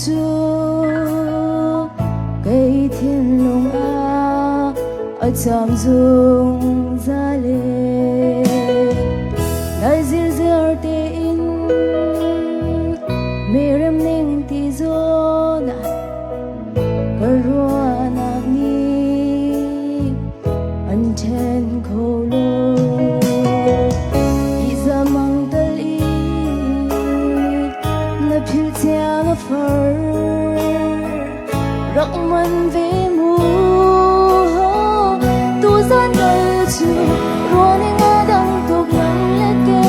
chú cây thiên lùng ở chạm dung ra lệ đại dil dil tin merem ning ti zona karua na ni an ten kholo izamang tali na phil tia na far rắc man về mu tu gian đời chu ruộng nga đang tục nắng lệ kê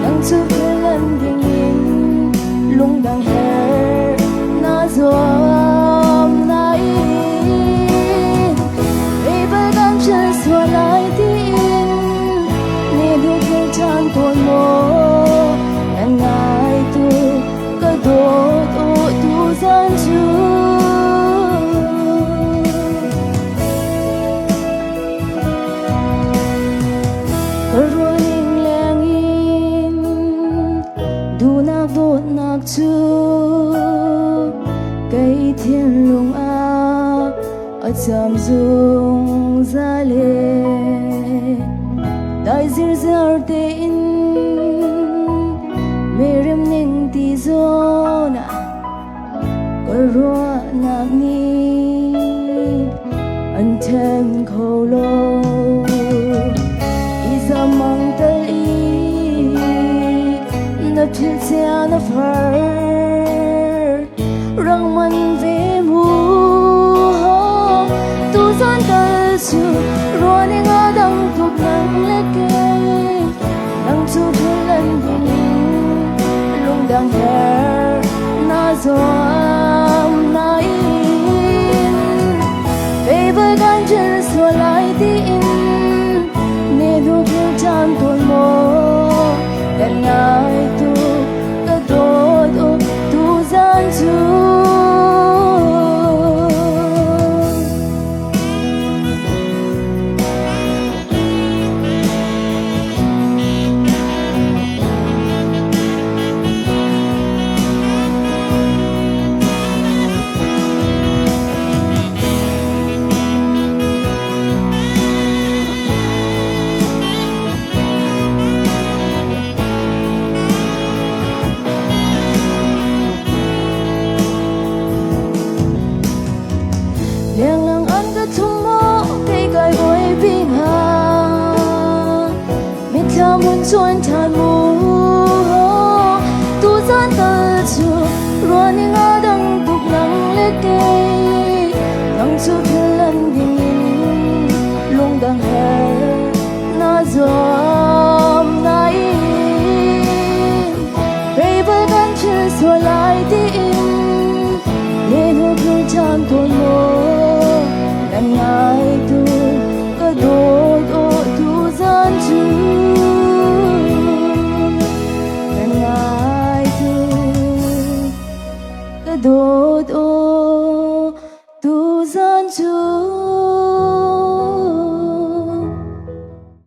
đang chụp cái lần điên điên lung đang hè na zoom na in về bờ cam chân xua lại tin nghe được cái chan tuôn mồ ngàn ngày tu cái đồ tu gian chu running langin đốt nạc chu cây thiên lùng ở chạm dung ra lệ đại dil dil tin merem ning ti zona karua nạc ni an ten kholo izamang tali na phil tia na far rang man ve mu tu gian đời chu ruộng nga đang tục nắng lệ kê đang chụp cái lần điên lung đang hè na zoom na in về với gan chân xua lại tin nghe được cái chan tuôn mồ gần ngày tu cái đồ tu gian chu liang lang an ka thung mo cây gai voi ping ha mi tha mun chuan than mu